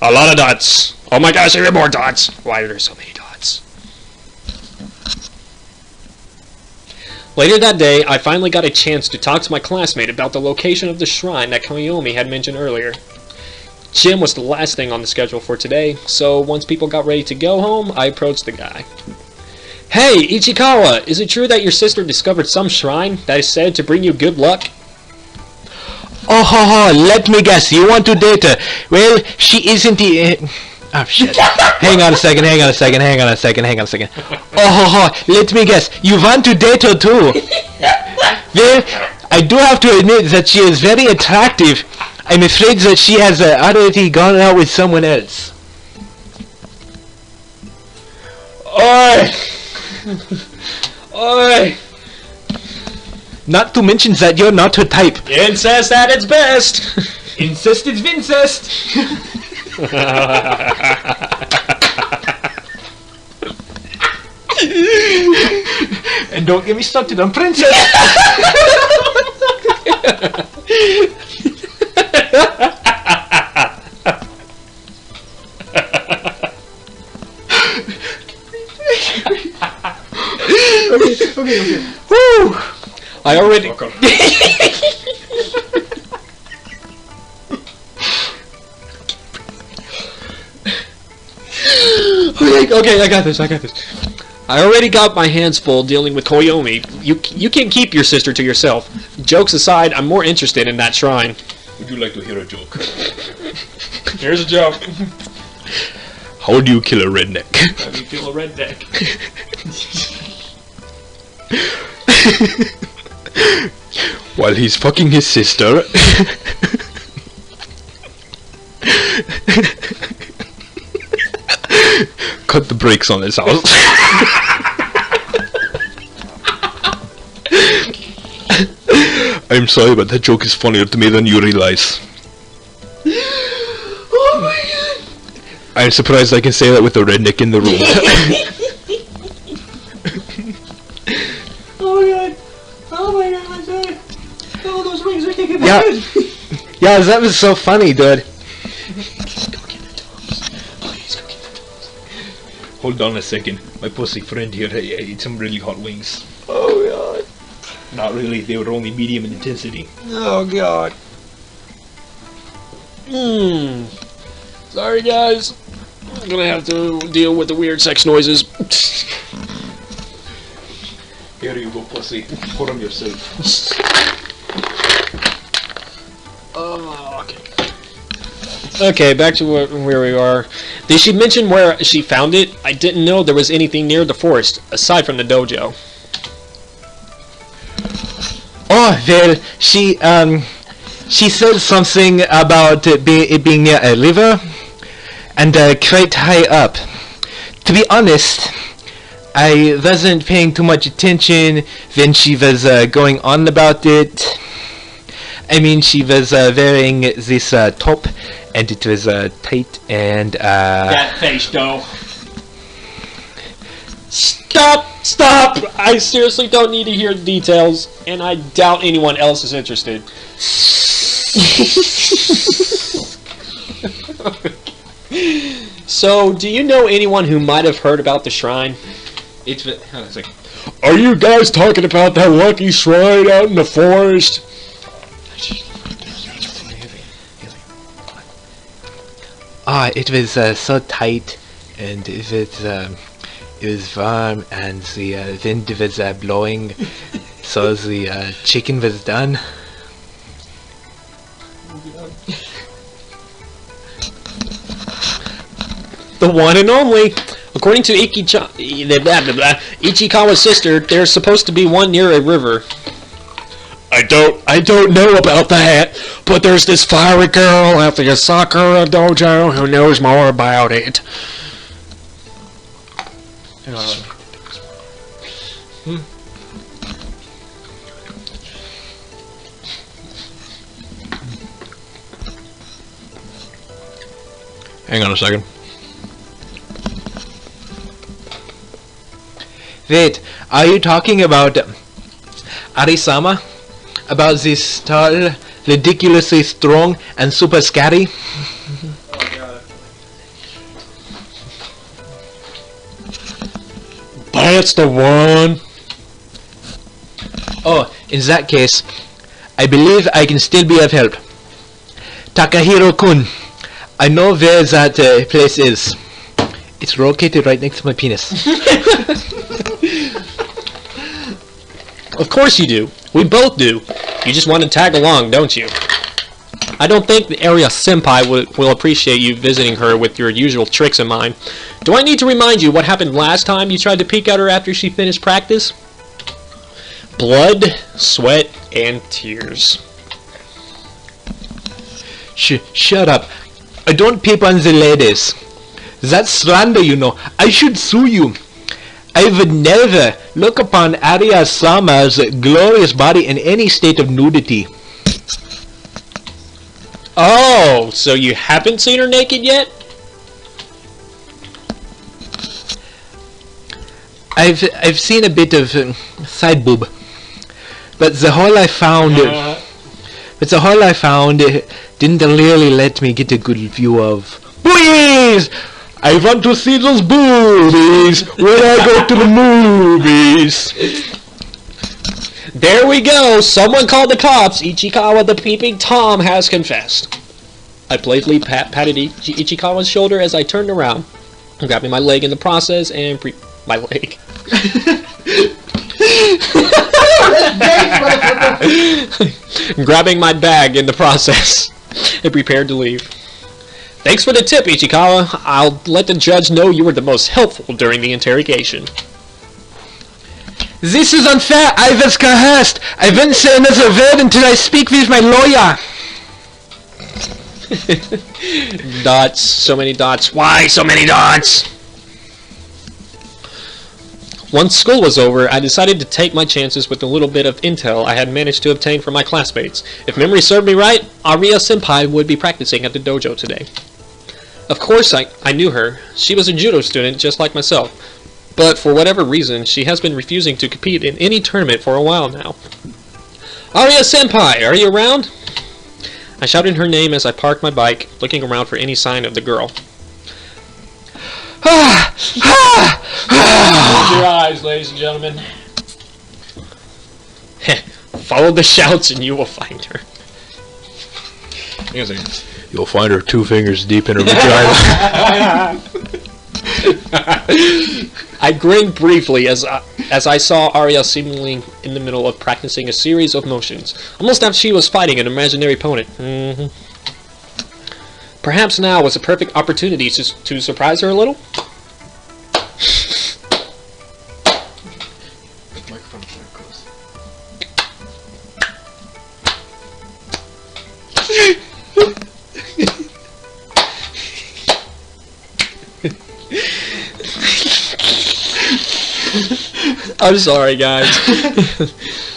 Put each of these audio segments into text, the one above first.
A lot of dots. Oh my gosh, there are more dots. Why are there so many dots? Later that day, I finally got a chance to talk to my classmate about the location of the shrine that Koyomi had mentioned earlier. Gym was the last thing on the schedule for today, so once people got ready to go home, I approached the guy. Hey, Ichikawa, is it true that your sister discovered some shrine that is said to bring you good luck? Oh, ho, ho, let me guess, you want to date her. Well, she isn't the... Oh, shit. Hang on a second. Oh, ho, ho, let me guess, you want to date her too. Well, I do have to admit that she is very attractive. I'm afraid that she has already gone out with someone else. Oi! Oi! Not to mention that you're not her type. Incest at its best! Incest is Vincest! And don't get me started on Princess! Okay. Woo! I already... Okay, I got this. I already got my hands full dealing with Koyomi. You can't keep your sister to yourself. Jokes aside, I'm more interested in that shrine. Would you like to hear a joke? Here's a joke. How do you kill a redneck? How do you kill a redneck? While he's fucking his sister. Cut the brakes on this house. I'm sorry, but that joke is funnier to me than you realize. Oh my god! I'm surprised I can say that with a redneck in the room. Oh my god, my god! Oh, those wings are taking my Yeah. head! Yeah, that was so funny, dude. Hold on a second. My pussy friend here ate some really hot wings. Oh god. Not really, they were only medium in intensity. Oh god. Sorry guys. I'm gonna have to deal with the weird sex noises. Here you go, pussy. Pour them yourself. Oh, okay. Okay, back to where we are. Did she mention where she found it? I didn't know there was anything near the forest, aside from the dojo. Oh, well, she said something about it being near a river and quite high up. To be honest, I wasn't paying too much attention when she was going on about it. I mean, she was wearing this top, and it was tight and That face, though. Stop! I seriously don't need to hear the details, and I doubt anyone else is interested. So, do you know anyone who might have heard about the shrine? Are you guys talking about that lucky shrine out in the forest? it was so tight, and it was warm, and the wind was blowing, so the chicken was done. The one and only. According to Ichikawa's sister, there's supposed to be one near a river. I don't know about that, but there's this fiery girl at the Sakura dojo who knows more about it. Hang on a second. Wait, are you talking about Arisama? About this tall, ridiculously strong, and super scary? Oh That's the one. Oh, in that case, I believe I can still be of help. Takahiro-kun, I know where that place is. It's located right next to my penis. Of course you do. We both do. You just want to tag along, don't you? I don't think the area senpai will appreciate you visiting her with your usual tricks in mind. Do I need to remind you what happened last time you tried to peek at her after she finished practice? Blood, sweat, and tears. Shut up. I don't peep on the ladies. That's slander, you know. I should sue you. I would never look upon Arya-sama's glorious body in any state of nudity. Oh, so you haven't seen her naked yet? I've seen a bit of side boob, but the hole I found, didn't really let me get a good view of. Please, I want to see those boobies when I go to the movies. There we go! Someone called the cops! Ichikawa the Peeping Tom has confessed. I playfully patted Ichikawa's shoulder as I turned around, grabbing my leg in the process and my leg. Grabbing my bag in the process and prepared to leave. Thanks for the tip, Ichikawa. I'll let the judge know you were the most helpful during the interrogation. This is unfair. I was coerced. I won't say another word until I speak with my lawyer. Dots. So many dots. Why so many dots? Once school was over, I decided to take my chances with the little bit of intel I had managed to obtain from my classmates. If memory served me right, Arya-senpai would be practicing at the dojo today. Of course, I knew her. She was a judo student just like myself. But for whatever reason, she has been refusing to compete in any tournament for a while now. Arya-senpai, are you around? I shouted her name as I parked my bike, looking around for any sign of the girl. Close your eyes, ladies and gentlemen. Follow the shouts and you will find her. You'll find her 2 fingers deep in her vagina. I grinned briefly as I saw Arya seemingly in the middle of practicing a series of motions, almost as she was fighting an imaginary opponent. Perhaps now was a perfect opportunity to surprise her a little? I'm sorry, guys.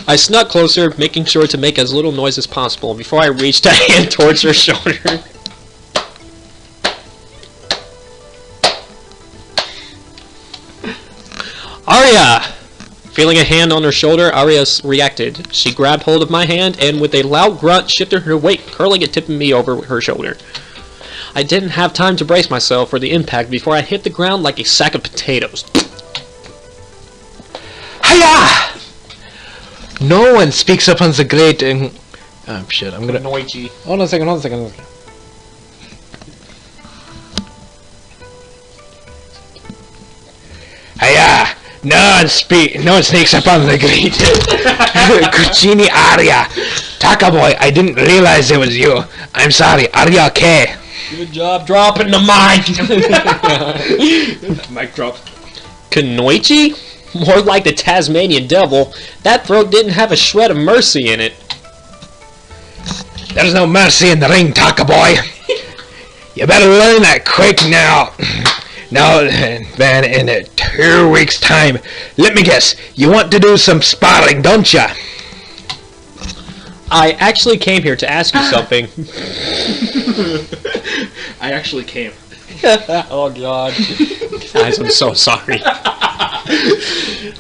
I snuck closer, making sure to make as little noise as possible before I reached a hand towards her shoulder. Arya! Feeling a hand on her shoulder, Arya reacted. She grabbed hold of my hand and with a loud grunt shifted her weight, curling and tipping me over her shoulder. I didn't have time to brace myself for the impact before I hit the ground like a sack of potatoes. Hiya! No one speaks up on the great... oh shit, I'm gonna... Noichi. Hold on a second. Hiya! No one sneaks up on the great... Kuchini Arya! Takaboy, I didn't realize it was you. I'm sorry, are you okay? Good job dropping the mic! Mic drop. Kunoichi? More like the Tasmanian devil. That throat didn't have a shred of mercy in it. There's no mercy in the ring, Takaboy. You better learn that quick now. Now then, in 2 weeks' time, let me guess, you want to do some sparring, don't ya? I actually came here to ask you something. I actually came. Oh god. Guys, I'm so sorry.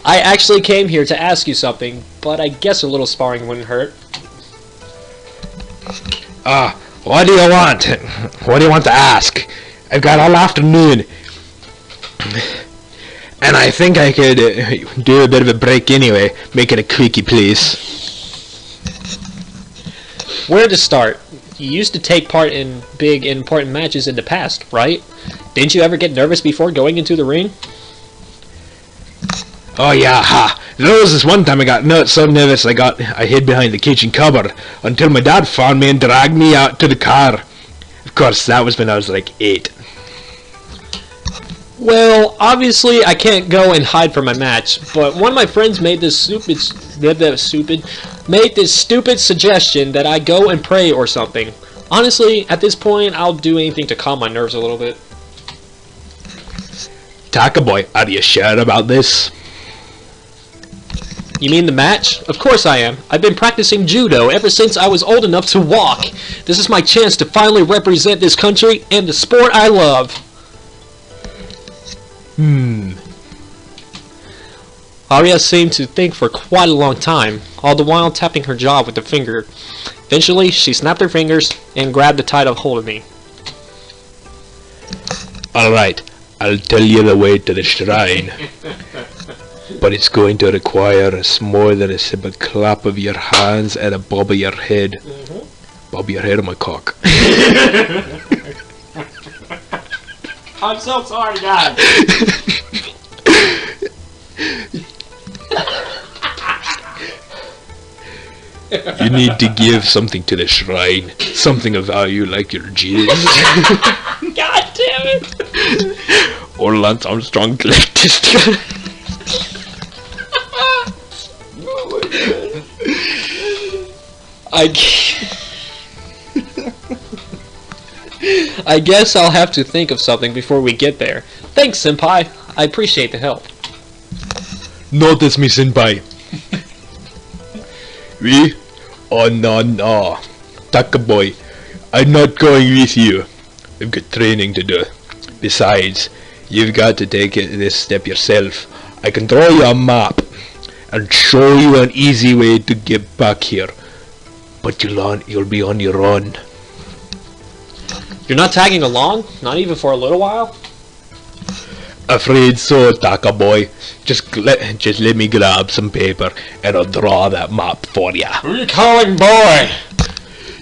I actually came here to ask you something, but I guess a little sparring wouldn't hurt. What do you want? What do you want to ask? I've got all afternoon. And I think I could do a bit of a break anyway. Make it a quickie, please. Where to start? You used to take part in big, important matches in the past, right? Didn't you ever get nervous before going into the ring? Oh yeah, ha! There was this one time I got so nervous I hid behind the kitchen cupboard until my dad found me and dragged me out to the car. Of course, that was when I was like 8. Well, obviously I can't go and hide from my match, but one of my friends made this stupid suggestion that I go and pray or something. Honestly, at this point, I'll do anything to calm my nerves a little bit. Taka boy, are you sure about this? You mean the match? Of course I am. I've been practicing judo ever since I was old enough to walk. This is my chance to finally represent this country and the sport I love. Arya seemed to think for quite a long time, all the while tapping her jaw with a finger. Eventually, she snapped her fingers and grabbed a tight hold of me. Alright, I'll tell you the way to the shrine. But it's going to require more than a simple clap of your hands and a bob of your head. Bob your head on my cock. I'm so sorry, guys. You need to give something to the shrine. Something of value like your jizz. God damn it. Or Lance Armstrong like this. I guess I'll have to think of something before we get there. Thanks, Senpai. I appreciate the help. Notice me, senpai. We? Oh no. Taka boy, I'm not going with you. We've got training to do. Besides, you've got to take this step yourself. I can draw you a map and show you an easy way to get back here. But you'll be on your own. You're not tagging along? Not even for a little while? Afraid so, Taka boy. Just let me grab some paper and I'll draw that map for ya. Who are you calling boy?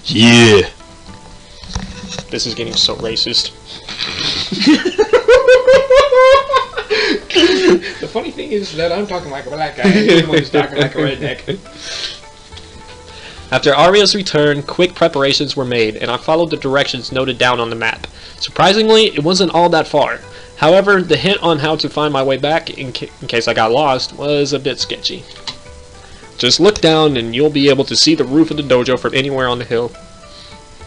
Yeah. This is getting so racist. The funny thing is that I'm talking like a black guy and everyone's talking like a redneck. After Arya's return, quick preparations were made, and I followed the directions noted down on the map. Surprisingly, it wasn't all that far. However, the hint on how to find my way back, in case I got lost, was a bit sketchy. Just look down and you'll be able to see the roof of the dojo from anywhere on the hill.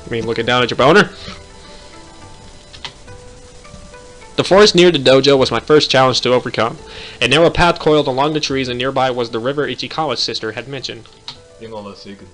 I mean, looking down at your boner? The forest near the dojo was my first challenge to overcome. A narrow path coiled along the trees, and nearby was the river Ichikawa's sister had mentioned. Hang on a second.